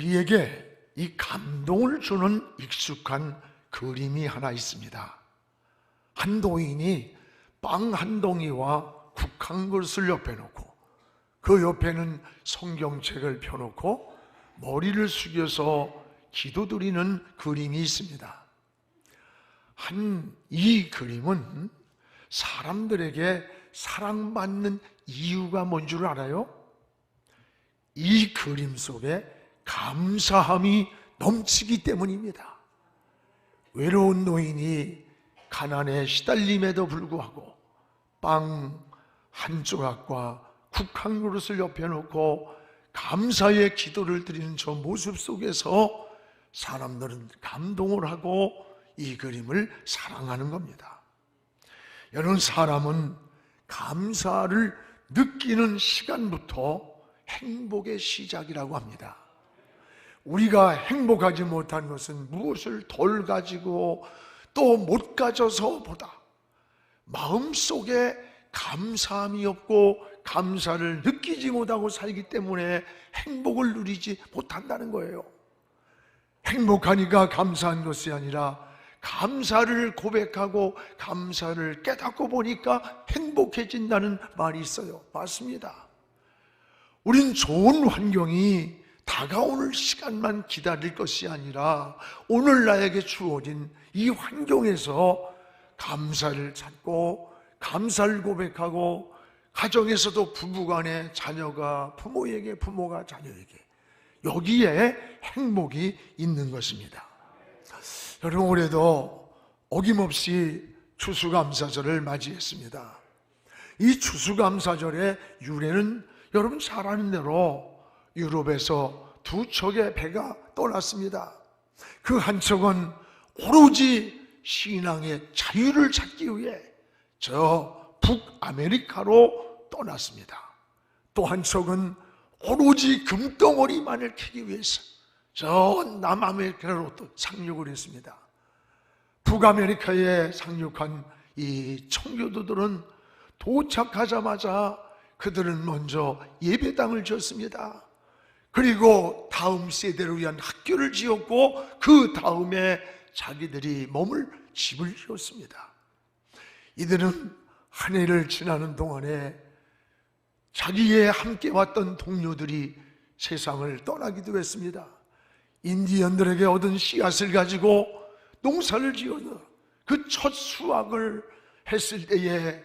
우리에게 이 감동을 주는 익숙한 그림이 하나 있습니다. 한 노인이 빵 한 덩이와 국 한 그릇을 옆에 놓고 그 옆에는 성경책을 펴놓고 머리를 숙여서 기도드리는 그림이 있습니다. 이 그림은 사람들에게 사랑받는 이유가 뭔 줄 알아요? 이 그림 속에 감사함이 넘치기 때문입니다. 외로운 노인이 가난에 시달림에도 불구하고 빵 한 조각과 국 한 그릇을 옆에 놓고 감사의 기도를 드리는 저 모습 속에서 사람들은 감동을 하고 이 그림을 사랑하는 겁니다. 여러분, 사람은 감사를 느끼는 시간부터 행복의 시작이라고 합니다. 우리가 행복하지 못한 것은 무엇을 덜 가지고 또 못 가져서보다 마음속에 감사함이 없고 감사를 느끼지 못하고 살기 때문에 행복을 누리지 못한다는 거예요. 행복하니까 감사한 것이 아니라 감사를 고백하고 감사를 깨닫고 보니까 행복해진다는 말이 있어요. 맞습니다. 우린 좋은 환경이 다가오는 시간만 기다릴 것이 아니라 오늘 나에게 주어진 이 환경에서 감사를 찾고 감사를 고백하고 가정에서도 부부간에 자녀가 부모에게, 부모가 자녀에게, 여기에 행복이 있는 것입니다. 여러분, 올해도 어김없이 추수감사절을 맞이했습니다. 이 추수감사절의 유래는 여러분 잘 아는 대로 유럽에서 두 척의 배가 떠났습니다. 그 한 척은 오로지 신앙의 자유를 찾기 위해 저 북아메리카로 떠났습니다. 또 한 척은 오로지 금덩어리만을 캐기 위해서 저 남아메리카로 또 상륙을 했습니다. 북아메리카에 상륙한 이 청교도들은 도착하자마자 그들은 먼저 예배당을 지었습니다. 그리고 다음 세대를 위한 학교를 지었고 그 다음에 자기들이 머물 집을 지었습니다. 이들은 한 해를 지나는 동안에 자기의 함께 왔던 동료들이 세상을 떠나기도 했습니다. 인디언들에게 얻은 씨앗을 가지고 농사를 지어서 그 첫 수확을 했을 때에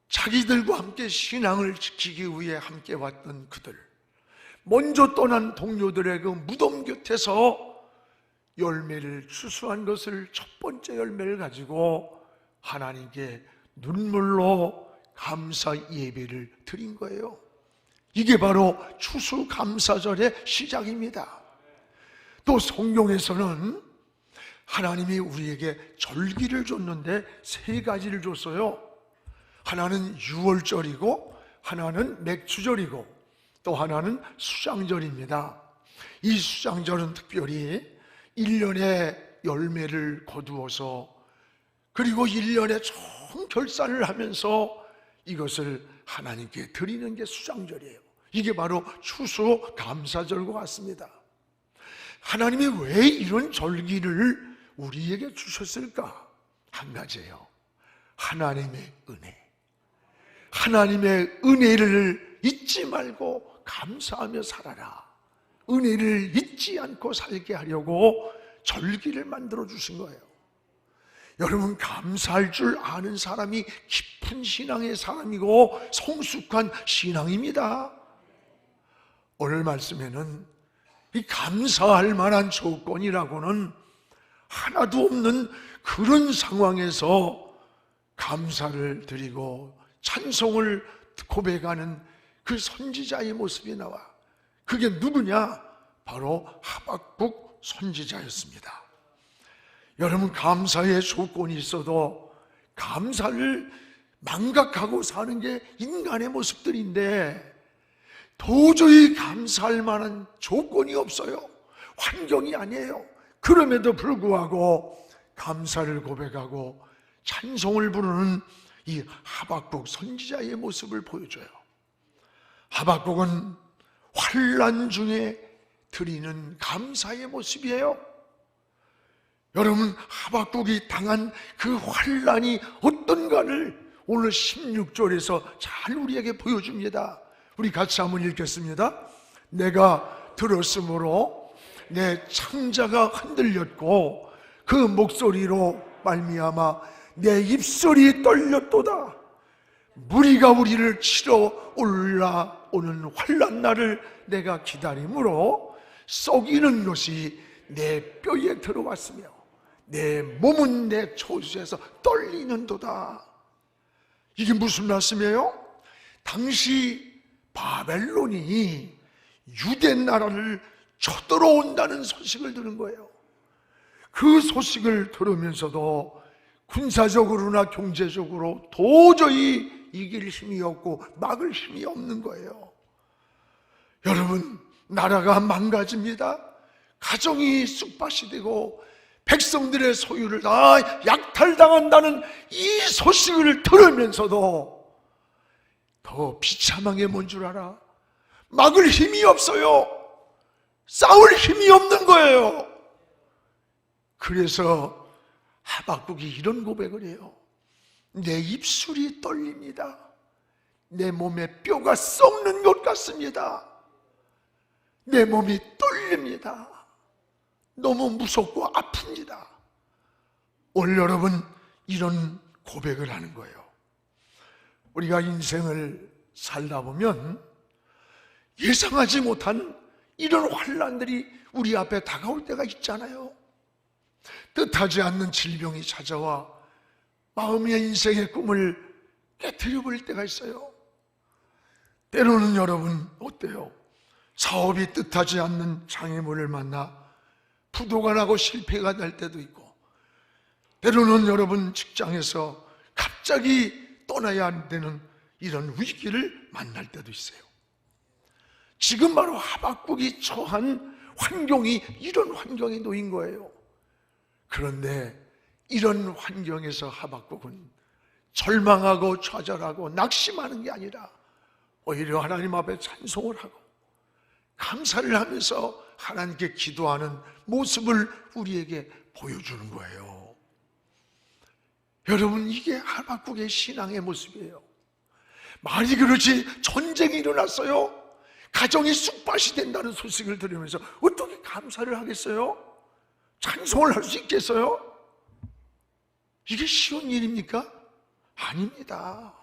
자기들과 함께 신앙을 지키기 위해 함께 왔던 그들, 먼저 떠난 동료들의 그 무덤 곁에서 열매를 추수한 것을 첫 번째 열매를 가지고 하나님께 눈물로 감사 예배를 드린 거예요. 이게 바로 추수감사절의 시작입니다. 또 성경에서는 하나님이 우리에게 절기를 줬는데 세 가지를 줬어요. 하나는 유월절이고 하나는 맥주절이고 또 하나는 수장절입니다. 이 수장절은 특별히 1년의 열매를 거두어서 그리고 1년에 총 결산을 하면서 이것을 하나님께 드리는 게 수장절이에요. 이게 바로 추수감사절과 같습니다. 하나님이 왜 이런 절기를 우리에게 주셨을까? 한 가지예요. 하나님의 은혜. 하나님의 은혜를 잊지 말고 감사하며 살아라. 은혜를 잊지 않고 살게 하려고 절기를 만들어 주신 거예요. 여러분, 감사할 줄 아는 사람이 깊은 신앙의 사람이고 성숙한 신앙입니다. 오늘 말씀에는 이 감사할 만한 조건이라고는 하나도 없는 그런 상황에서 감사를 드리고 찬송을 고백하는 그 선지자의 모습이 나와. 그게 누구냐? 바로 하박국 선지자였습니다. 여러분, 감사의 조건이 있어도 감사를 망각하고 사는 게 인간의 모습들인데 도저히 감사할 만한 조건이 없어요. 환경이 아니에요. 그럼에도 불구하고 감사를 고백하고 찬송을 부르는 이 하박국 선지자의 모습을 보여줘요. 하박국은 환난 중에 드리는 감사의 모습이에요. 여러분, 하박국이 당한 그 환난이 어떤가를 오늘 16절에서 잘 우리에게 보여줍니다. 우리 같이 한번 읽겠습니다. 내가 들었으므로 내 창자가 흔들렸고 그 목소리로 말미암아 내 입술이 떨렸도다. 무리가 우리를 치러 올라오는 환난 날을 내가 기다림으로 썩이는 것이 내 뼈에 들어왔으며 내 몸은 내 초수에서 떨리는도다. 이게 무슨 말씀이에요? 당시 바벨론이 유대 나라를 쳐들어온다는 소식을 들은 거예요. 그 소식을 들으면서도 군사적으로나 경제적으로 도저히 이길 힘이 없고 막을 힘이 없는 거예요. 여러분, 나라가 망가집니다. 가정이 쑥밭이 되고 백성들의 소유를 다 약탈당한다는 이 소식을 들으면서도 더 비참한 게 뭔 줄 알아? 막을 힘이 없어요. 싸울 힘이 없는 거예요. 그래서 하박국이 이런 고백을 해요. 내 입술이 떨립니다. 내 몸에 뼈가 썩는 것 같습니다. 내 몸이 떨립니다. 너무 무섭고 아픕니다. 오늘 여러분, 이런 고백을 하는 거예요. 우리가 인생을 살다 보면 예상하지 못한 이런 환난들이 우리 앞에 다가올 때가 있잖아요. 뜻하지 않는 질병이 찾아와 마음의 인생의 꿈을 깨트려 버릴 때가 있어요. 때로는 여러분 어때요? 사업이 뜻하지 않는 장애물을 만나 부도가 나고 실패가 될 때도 있고, 때로는 여러분 직장에서 갑자기 떠나야 되는 이런 위기를 만날 때도 있어요. 지금 바로 하박국이 처한 환경이 이런 환경에 놓인 거예요. 그런데 이런 환경에서 하박국은 절망하고 좌절하고 낙심하는 게 아니라 오히려 하나님 앞에 찬송을 하고 감사를 하면서 하나님께 기도하는 모습을 우리에게 보여주는 거예요. 여러분, 이게 하박국의 신앙의 모습이에요. 말이 그렇지 전쟁이 일어났어요. 가정이 쑥밭이 된다는 소식을 들으면서 어떻게 감사를 하겠어요? 찬송을 할 수 있겠어요? 이게 쉬운 일입니까? 아닙니다.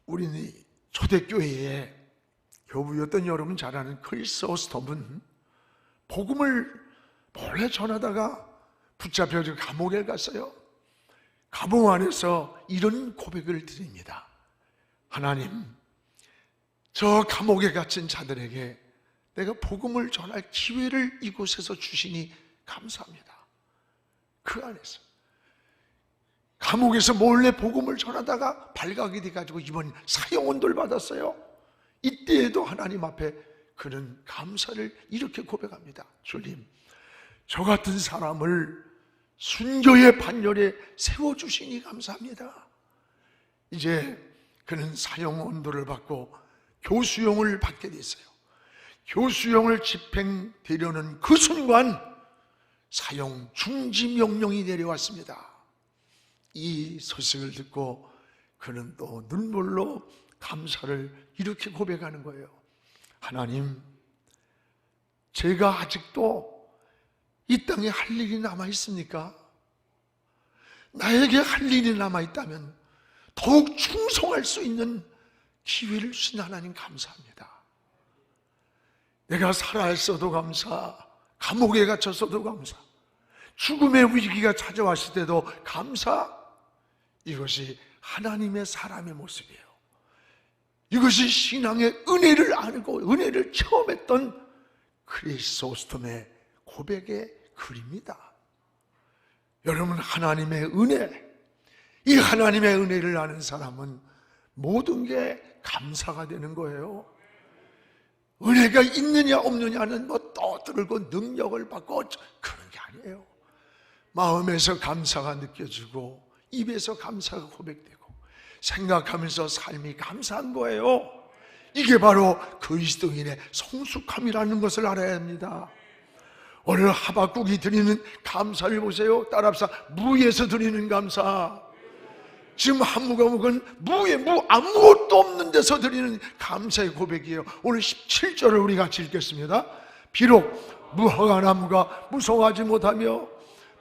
우리는 초대교회에 교부였던 여러분 잘 아는 크리스 오스톱은 복음을 몰래 전하다가 붙잡혀서 감옥에 갔어요. 감옥 안에서 이런 고백을 드립니다. 하나님, 저 감옥에 갇힌 자들에게 내가 복음을 전할 기회를 이곳에서 주시니 감사합니다. 그 안에서 감옥에서 몰래 복음을 전하다가 발각이 돼가지고 이번 사형원도를 받았어요. 이때에도 하나님 앞에 그는 감사를 이렇게 고백합니다. 주님, 저 같은 사람을 순교의 반열에 세워주시니 감사합니다. 이제 그는 사형원도를 받고 교수형을 받게 됐어요. 교수형을 집행되려는 그 순간 사형 중지 명령이 내려왔습니다. 이 소식을 듣고 그는 또 눈물로 감사를 이렇게 고백하는 거예요. 하나님, 제가 아직도 이 땅에 할 일이 남아 있습니까? 나에게 할 일이 남아 있다면 더욱 충성할 수 있는 기회를 주신 하나님 감사합니다. 내가 살아있어도 감사, 감옥에 갇혔어도 감사, 죽음의 위기가 찾아왔을 때도 감사. 이것이 하나님의 사람의 모습이에요. 이것이 신앙의 은혜를 알고 은혜를 체험했던 크리스 오스톰의 고백의 글입니다. 여러분, 하나님의 은혜, 이 하나님의 은혜를 아는 사람은 모든 게 감사가 되는 거예요. 은혜가 있느냐 없느냐는 뭐 떠들고 능력을 받고 그런 게 아니에요. 마음에서 감사가 느껴지고 입에서 감사가 고백되고 생각하면서 삶이 감사한 거예요. 이게 바로 그리스도인의 성숙함이라는 것을 알아야 합니다. 오늘 하박국이 드리는 감사를 보세요. 따라합시다. 무에서 드리는 감사. 지금 한무과목은 무에 아무것도 없는 데서 드리는 감사의 고백이에요. 오늘 17절을 우리 같이 읽겠습니다. 비록 무화과 나무가 무성하지 못하며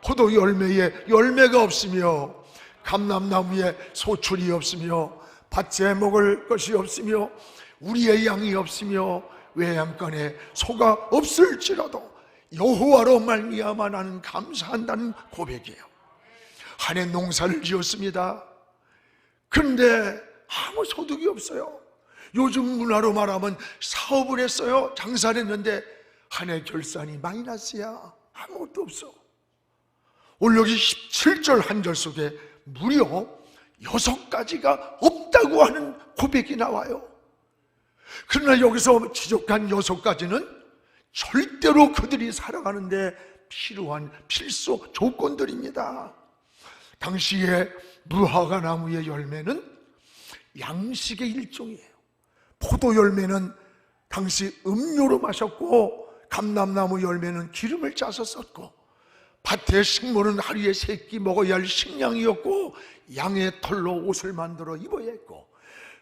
포도 열매에 열매가 없으며 감람나무에 소출이 없으며 밭에 먹을 것이 없으며 우리의 양이 없으며 외양간에 소가 없을지라도 여호와로 말미암아 나는 감사한다는 고백이에요. 한 해 농사를 지었습니다. 그런데 아무 소득이 없어요. 요즘 문화로 말하면 사업을 했어요. 장사를 했는데 한 해 결산이 마이너스야. 아무것도 없어. 오늘 여기 17절 한 절 속에 무려 6가지가 없다고 하는 고백이 나와요. 그러나 여기서 지적한 6가지는 절대로 그들이 살아가는데 필요한 필수 조건들입니다. 당시에 무화과 나무의 열매는 양식의 일종이에요. 포도 열매는 당시 음료로 마셨고 감람나무 열매는 기름을 짜서 썼고 밭의 식물은 하루에 3끼 먹어야 할 식량이었고 양의 털로 옷을 만들어 입어야 했고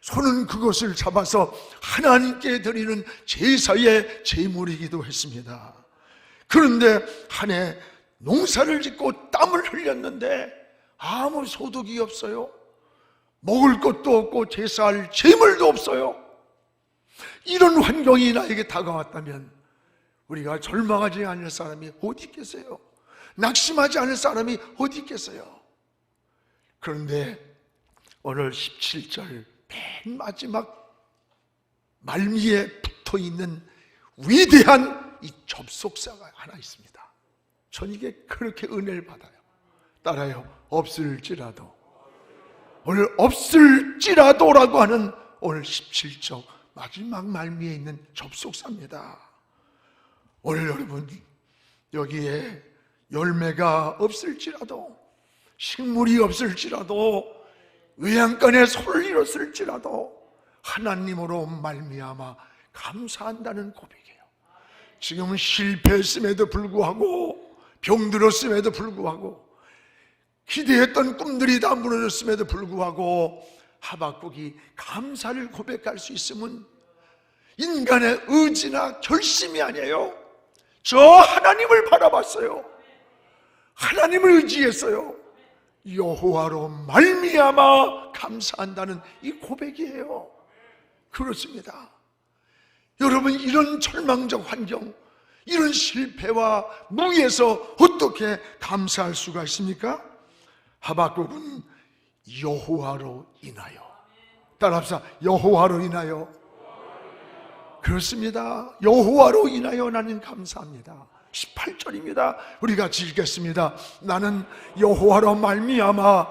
소는 그것을 잡아서 하나님께 드리는 제사의 제물이기도 했습니다. 그런데 한 해 농사를 짓고 땀을 흘렸는데 아무 소득이 없어요. 먹을 것도 없고 제사할 제물도 없어요. 이런 환경이 나에게 다가왔다면 우리가 절망하지 않을 사람이 어디 있겠어요? 낙심하지 않을 사람이 어디 있겠어요? 그런데 오늘 17절 맨 마지막 말미에 붙어있는 위대한 이 접속사가 하나 있습니다. 전 이게 그렇게 은혜를 받아요. 따라요. 없을지라도. 오늘 없을지라도라고 하는 오늘 17절 마지막 말미에 있는 접속사입니다. 오늘 여러분 여기에 열매가 없을지라도 식물이 없을지라도 외양간에 소를 잃었을지라도 하나님으로 말미암아 감사한다는 고백이에요. 지금은 실패했음에도 불구하고 병들었음에도 불구하고 기대했던 꿈들이 다 무너졌음에도 불구하고 하박국이 감사를 고백할 수 있음은 인간의 의지나 결심이 아니에요. 저 하나님을 바라봤어요. 하나님을 의지했어요. 여호와로 말미암아 감사한다는 이 고백이에요. 그렇습니다. 여러분 이런 절망적 환경, 이런 실패와 무에서 어떻게 감사할 수가 있습니까? 하박국은 여호와로 인하여. 따라합시다. 여호와로 인하여. 그렇습니다. 여호와로 인하여 나는 감사합니다. 18절입니다. 우리 같이 읽겠습니다. 나는 여호와로 말미암아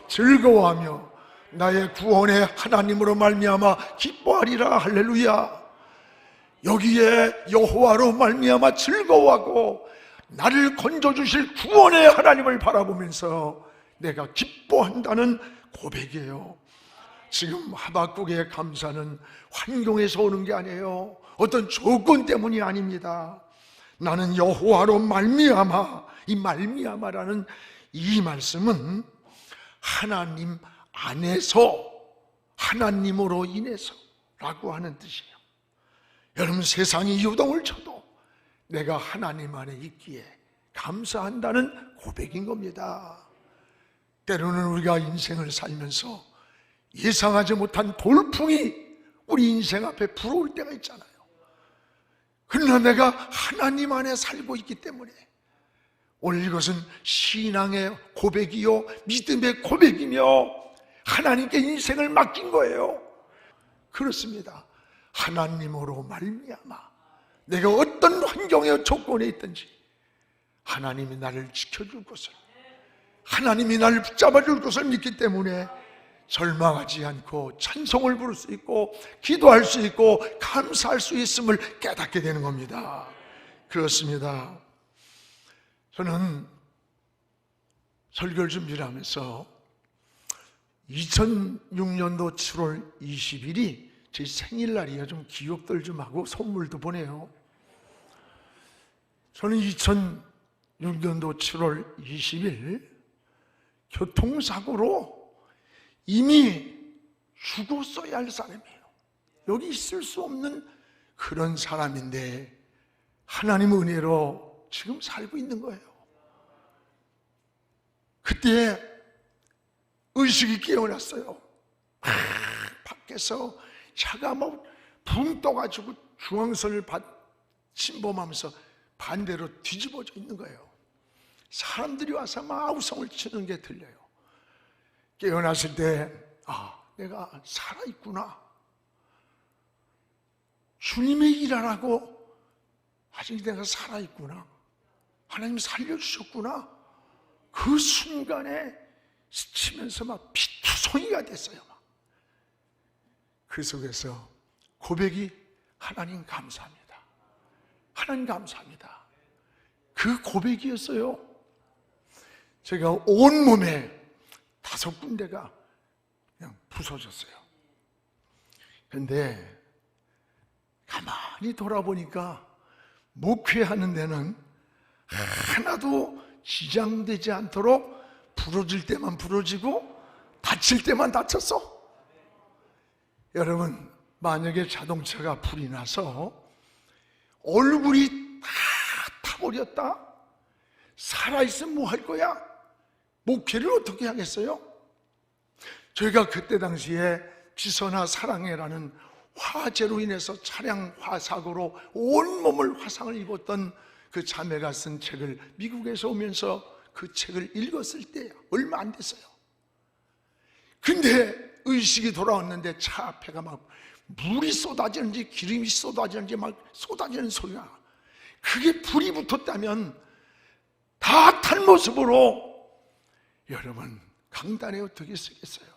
즐거워하며 나의 구원의 하나님으로 말미암아 기뻐하리라. 할렐루야. 여기에 여호와로 말미암아 즐거워하고 나를 건져주실 구원의 하나님을 바라보면서 내가 기뻐한다는 고백이에요. 지금 하박국의 감사는 환경에서 오는 게 아니에요. 어떤 조건 때문이 아닙니다. 나는 여호와로 말미암아, 이 말미암아라는 이 말씀은 하나님 안에서 하나님으로 인해서 라고 하는 뜻이에요. 여러분 세상이 요동을 쳐도 내가 하나님 안에 있기에 감사한다는 고백인 겁니다. 때로는 우리가 인생을 살면서 예상하지 못한 돌풍이 우리 인생 앞에 불어올 때가 있잖아요. 그러나 내가 하나님 안에 살고 있기 때문에 오늘 이것은 신앙의 고백이요 믿음의 고백이며 하나님께 인생을 맡긴 거예요. 그렇습니다. 하나님으로 말미암아 내가 어떤 환경의 조건에 있든지 하나님이 나를 지켜줄 것을, 하나님이 나를 붙잡아줄 것을 믿기 때문에 절망하지 않고 찬송을 부를 수 있고 기도할 수 있고 감사할 수 있음을 깨닫게 되는 겁니다. 그렇습니다. 저는 설교를 준비를 하면서 2006년도 7월 20일이 제 생일날이야. 좀 기억들 좀 하고 선물도 보내요. 저는 2006년도 7월 20일 교통사고로 이미 죽었어야 할 사람이에요. 여기 있을 수 없는 그런 사람인데 하나님 은혜로 지금 살고 있는 거예요. 그때 의식이 깨어났어요. 밖에서 차가 막 붕 떠가지고 중앙선을 침범하면서 반대로 뒤집어져 있는 거예요. 사람들이 와서 막 우성을 치는 게 들려요. 깨어났을 때 내가 살아있구나. 주님의 일 하라고 아직 내가 살아있구나. 하나님 살려주셨구나. 그 순간에 스치면서 막 피투성이가 됐어요. 그 속에서 고백이 하나님 감사합니다. 하나님 감사합니다. 그 고백이었어요. 제가 온몸에 5군데가 그냥 부서졌어요. 그런데 가만히 돌아보니까 목회하는 데는 하나도 지장되지 않도록 부러질 때만 부러지고 다칠 때만 다쳤어. 여러분, 만약에 자동차가 불이 나서 얼굴이 다 타버렸다? 살아있으면 뭐 할 거야? 목회를 어떻게 하겠어요? 저희가 그때 당시에 지선아 사랑해라는 화재로 인해서 차량 화사고로 온몸을 화상을 입었던 그 자매가 쓴 책을 미국에서 오면서 그 책을 읽었을 때 얼마 안 됐어요. 근데 의식이 돌아왔는데 차 앞에가 막 물이 쏟아지는지 기름이 쏟아지는지 막 쏟아지는 소리가, 그게 불이 붙었다면 다 탄 모습으로 여러분 강단에 어떻게 쓰겠어요?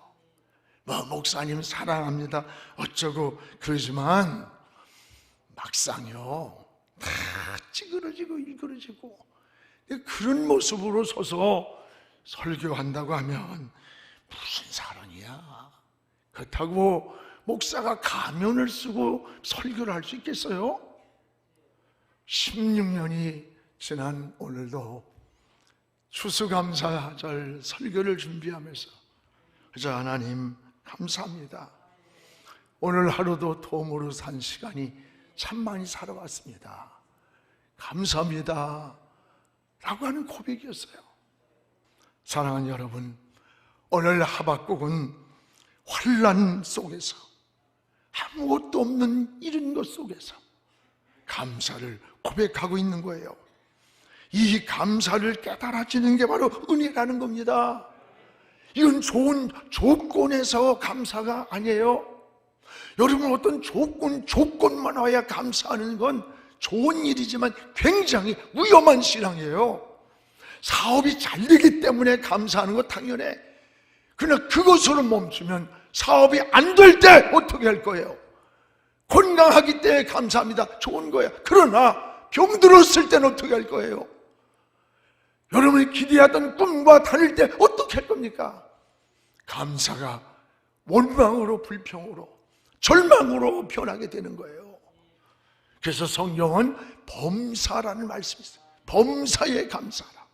목사님 사랑합니다 어쩌고 그러지만 막상요 다 찌그러지고 일그러지고 그런 모습으로 서서 설교한다고 하면 무슨 사랑이야? 그렇다고 목사가 가면을 쓰고 설교를 할 수 있겠어요? 16년이 지난 오늘도 추수감사절 설교를 준비하면서 그저 하나님 감사합니다. 오늘 하루도 도움으로 산 시간이 참 많이 살아왔습니다. 감사합니다 라고 하는 고백이었어요. 사랑하는 여러분, 오늘 하박국은 환난 속에서 아무것도 없는 이런 것 속에서 감사를 고백하고 있는 거예요. 이 감사를 깨달아지는 게 바로 은혜라는 겁니다. 이건 좋은 조건에서 감사가 아니에요. 여러분, 어떤 조건만 와야 감사하는 건 좋은 일이지만 굉장히 위험한 신앙이에요. 사업이 잘 되기 때문에 감사하는 거 당연해. 그러나 그것으로 멈추면 사업이 안 될 때 어떻게 할 거예요? 건강하기 때문에 감사합니다. 좋은 거예요. 그러나 병들었을 때는 어떻게 할 거예요? 여러분이 기대하던 꿈과 다를 때 어떻게 할 겁니까? 감사가 원망으로 불평으로 절망으로 변하게 되는 거예요. 그래서 성경은 범사라는 말씀이 있어요. 범사에 감사라.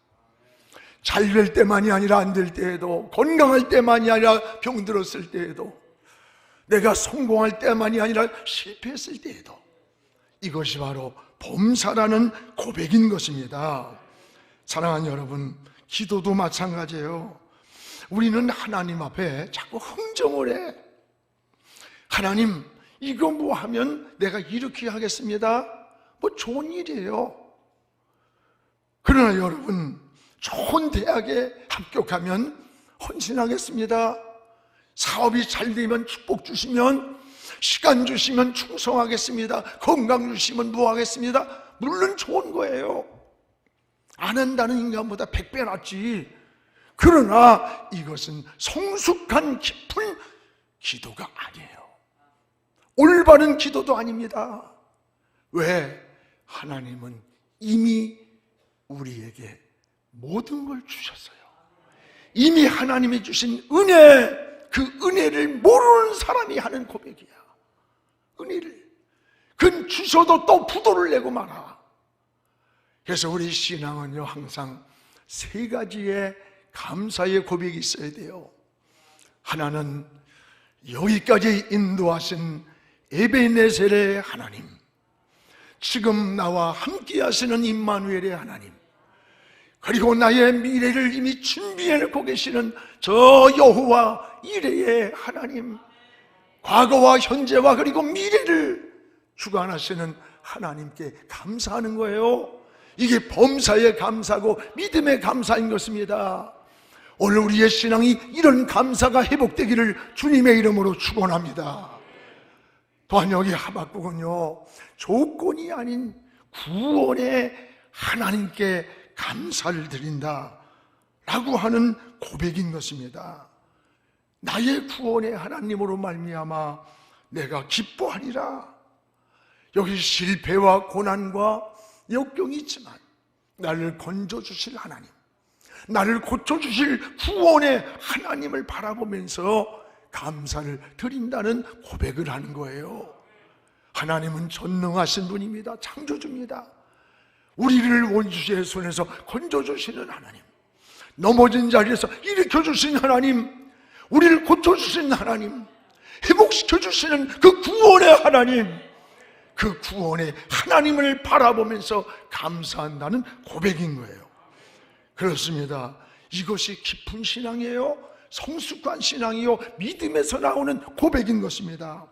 잘 될 때만이 아니라 안 될 때에도, 건강할 때만이 아니라 병들었을 때에도, 내가 성공할 때만이 아니라 실패했을 때에도, 이것이 바로 범사라는 고백인 것입니다. 사랑하는 여러분, 기도도 마찬가지예요. 우리는 하나님 앞에 자꾸 흥정을 해. 하나님, 이거 뭐 하면 내가 이렇게 하겠습니다. 뭐 좋은 일이에요. 그러나 여러분, 좋은 대학에 합격하면 헌신하겠습니다. 사업이 잘 되면 축복 주시면, 시간 주시면 충성하겠습니다. 건강 주시면 뭐 하겠습니다. 물론 좋은 거예요. 안 한다는 인간보다 100배 낫지. 그러나 이것은 성숙한 깊은 기도가 아니에요. 올바른 기도도 아닙니다. 왜? 하나님은 이미 우리에게 모든 걸 주셨어요. 이미 하나님이 주신 은혜, 그 은혜를 모르는 사람이 하는 고백이야. 은혜를 그 주셔도 또 부도를 내고 말아. 그래서 우리 신앙은요 항상 세 가지의 감사의 고백이 있어야 돼요. 하나는 여기까지 인도하신 에베네셀의 하나님, 지금 나와 함께 하시는 임마누엘의 하나님, 그리고 나의 미래를 이미 준비해놓고 계시는 저 여호와 이레의 하나님, 과거와 현재와 그리고 미래를 주관하시는 하나님께 감사하는 거예요. 이게 범사의 감사고 믿음의 감사인 것입니다. 오늘 우리의 신앙이 이런 감사가 회복되기를 주님의 이름으로 축원합니다. 또한 여기 하박국은요 조건이 아닌 구원의 하나님께 감사를 드린다 라고 하는 고백인 것입니다. 나의 구원의 하나님으로 말미암아 내가 기뻐하리라. 여기 실패와 고난과 역경이 있지만 나를 건져주실 하나님, 나를 고쳐주실 구원의 하나님을 바라보면서 감사를 드린다는 고백을 하는 거예요. 하나님은 전능하신 분입니다. 창조주입니다. 우리를 원수의 손에서 건져주시는 하나님, 넘어진 자리에서 일으켜주신 하나님, 우리를 고쳐주신 하나님, 회복시켜주시는 그 구원의 하나님, 그 구원의 하나님을 바라보면서 감사한다는 고백인 거예요. 그렇습니다. 이것이 깊은 신앙이에요. 성숙한 신앙이요 믿음에서 나오는 고백인 것입니다.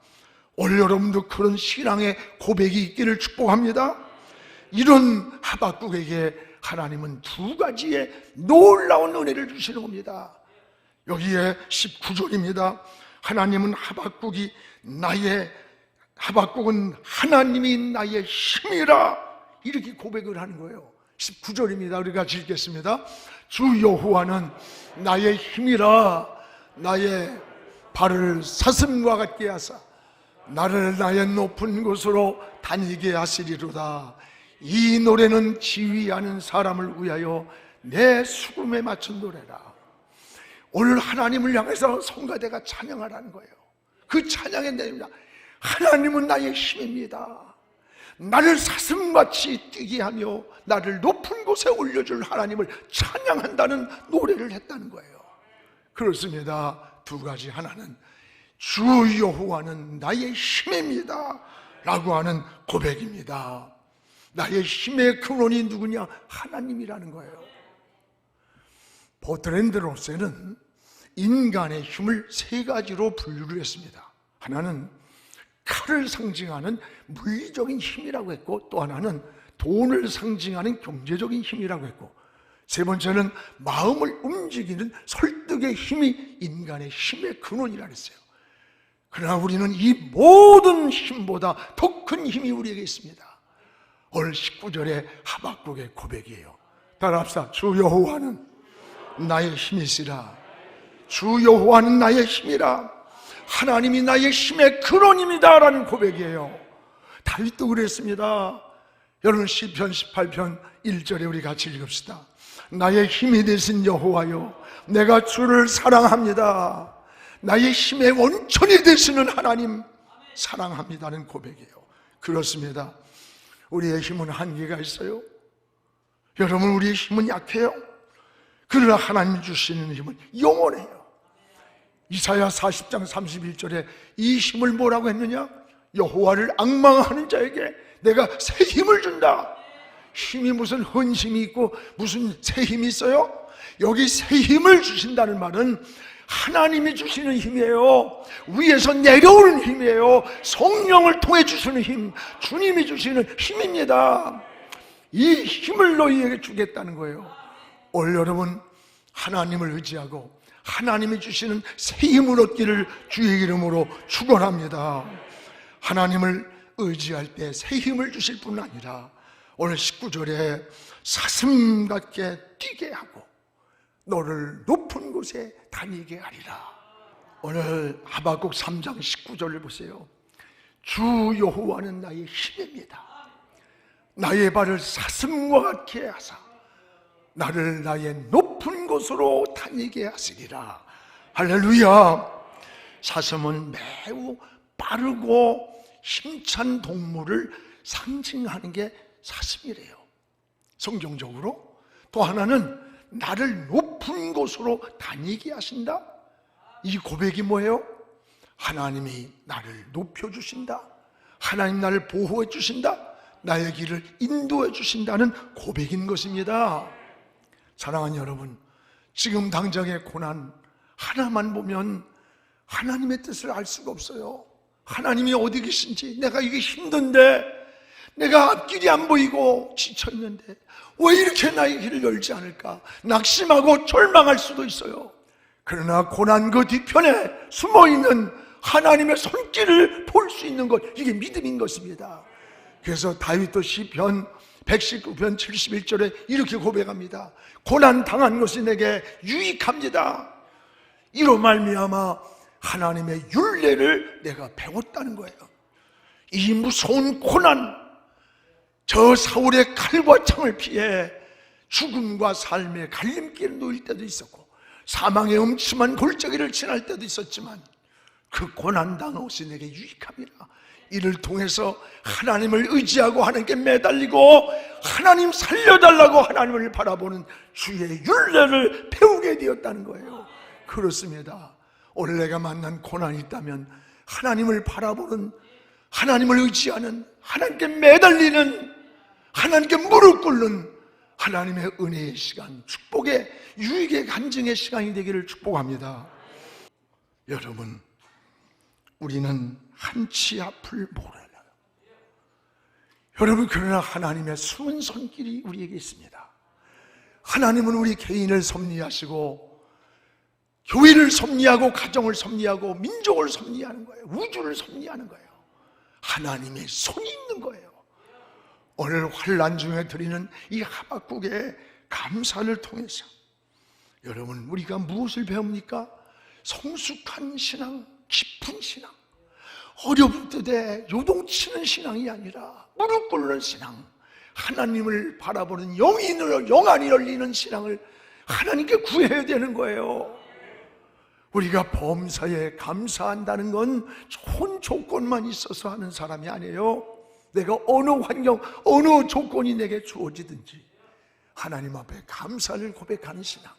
오늘 여러분도 그런 신앙의 고백이 있기를 축복합니다. 이런 하박국에게 하나님은 두 가지의 놀라운 은혜를 주시는 겁니다. 여기에 19절입니다. 하나님은 하박국은 하나님이 나의 힘이라 이렇게 고백을 하는 거예요. 19절입니다. 우리가 읽겠습니다. 주 여호와는 나의 힘이라 나의 발을 사슴과 같게 하사 나를 나의 높은 곳으로 다니게 하시리로다. 이 노래는 지휘하는 사람을 위하여 내 수금에 맞춘 노래라. 오늘 하나님을 향해서 성가대가 찬양하라는 거예요. 그 찬양의 내용입니다. 하나님은 나의 힘입니다. 나를 사슴같이 뛰게 하며 나를 높은 곳에 올려줄 하나님을 찬양한다는 노래를 했다는 거예요. 그렇습니다. 두 가지. 하나는 주 여호와는 나의 힘입니다 라고 하는 고백입니다. 나의 힘의 근원이 누구냐? 하나님이라는 거예요. 버트랜드 로세는 인간의 힘을 세 가지로 분류를 했습니다. 하나는 칼을 상징하는 물리적인 힘이라고 했고, 또 하나는 돈을 상징하는 경제적인 힘이라고 했고, 세 번째는 마음을 움직이는 설득의 힘이 인간의 힘의 근원이라고 했어요. 그러나 우리는 이 모든 힘보다 더 큰 힘이 우리에게 있습니다. 오늘 19절의 하박국의 고백이에요. 따라합시다. 주 여호와는 나의 힘이시라. 주 여호와는 나의 힘이라. 하나님이 나의 힘의 근원입니다 라는 고백이에요. 다윗도 그랬습니다. 여러분 시편 18편 1절에 우리 같이 읽읍시다. 나의 힘이 되신 여호와여, 내가 주를 사랑합니다. 나의 힘의 원천이 되시는 하나님 사랑합니다는 고백이에요. 그렇습니다. 우리의 힘은 한계가 있어요. 여러분, 우리의 힘은 약해요. 그러나 하나님 주시는 힘은 영원해요. 이사야 40장 31절에 이 힘을 뭐라고 했느냐? 여호와를 앙망하는 자에게 내가 새 힘을 준다. 힘이 무슨 헌힘이 있고 무슨 새 힘이 있어요? 여기 새 힘을 주신다는 말은 하나님이 주시는 힘이에요. 위에서 내려오는 힘이에요. 성령을 통해 주시는 힘, 주님이 주시는 힘입니다. 이 힘을 너희에게 주겠다는 거예요. 오늘 여러분, 하나님을 의지하고 하나님이 주시는 새 힘을 얻기를 주의 이름으로 축원합니다. 하나님을 의지할 때 새 힘을 주실 뿐 아니라 오늘 19절에 사슴같게 뛰게 하고 너를 높은 곳에 다니게 하리라. 오늘 하박국 3장 19절을 보세요. 주 여호와는 나의 힘입니다. 나의 발을 사슴과 같게 하사 나를 나의 높은 곳으로 다니게 하시리라. 할렐루야. 사슴은 매우 빠르고 힘찬 동물을 상징하는 게 사슴이래요. 성경적으로. 또 하나는 나를 높은 곳으로 다니게 하신다. 이 고백이 뭐예요? 하나님이 나를 높여주신다. 하나님 나를 보호해 주신다. 나의 길을 인도해 주신다는 고백인 것입니다. 사랑하는 여러분, 지금 당장의 고난 하나만 보면 하나님의 뜻을 알 수가 없어요. 하나님이 어디 계신지, 내가 이게 힘든데, 내가 앞길이 안 보이고 지쳐있는데 왜 이렇게 나의 길을 열지 않을까 낙심하고 절망할 수도 있어요. 그러나 고난 그 뒤편에 숨어있는 하나님의 손길을 볼 수 있는 것, 이게 믿음인 것입니다. 그래서 다윗도 시편 119편 71절에 이렇게 고백합니다. 고난 당한 것이 내게 유익합니다. 이로 말미암아 하나님의 율례를 내가 배웠다는 거예요. 이 무서운 고난, 저 사울의 칼과 창을 피해 죽음과 삶의 갈림길에 놓일 때도 있었고 사망의 음침한 골짜기를 지날 때도 있었지만 그 고난당한 것이 내게 유익합니다. 이를 통해서 하나님을 의지하고 하나님께 매달리고 하나님 살려달라고 하나님을 바라보는 주의 율례를 배우게 되었다는 거예요. 그렇습니다. 오늘 내가 만난 고난이 있다면 하나님을 바라보는, 하나님을 의지하는, 하나님께 매달리는, 하나님께 무릎 꿇는 하나님의 은혜의 시간, 축복의 유익의 간증의 시간이 되기를 축복합니다. 여러분, 우리는 한치 앞을 모르요. 여러분, 그러나 하나님의 숨은 손길이 우리에게 있습니다. 하나님은 우리 개인을 섭리하시고 교회를 섭리하고 가정을 섭리하고 민족을 섭리하는 거예요. 우주를 섭리하는 거예요. 하나님의 손이 있는 거예요. 오늘 환난 중에 드리는 이 하박국의 감사를 통해서 여러분, 우리가 무엇을 배웁니까? 성숙한 신앙, 깊은 신앙, 어려울 때에 요동치는 신앙이 아니라 무릎 꿇는 신앙, 하나님을 바라보는 영안이 열리는 신앙을 하나님께 구해야 되는 거예요. 우리가 범사에 감사한다는 건 좋은 조건만 있어서 하는 사람이 아니에요. 내가 어느 환경, 어느 조건이 내게 주어지든지 하나님 앞에 감사를 고백하는 신앙,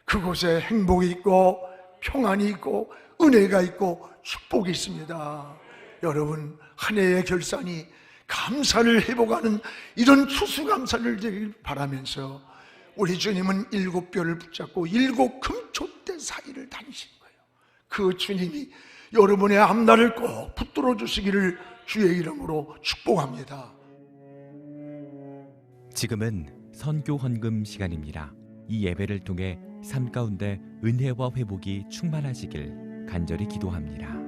그곳에 행복이 있고 평안이 있고 은혜가 있고 축복이 있습니다. 여러분, 한 해의 결산이 감사를 회복하는 이런 추수감사를 되길 바라면서 우리 주님은 7뼈를 붙잡고 7 금촛대 사이를 다니신 거예요. 그 주님이 여러분의 앞날을 꼭 붙들어 주시기를 주의 이름으로 축복합니다. 지금은 선교 헌금 시간입니다. 이 예배를 통해 삶 가운데 은혜와 회복이 충만하시길 간절히 기도합니다.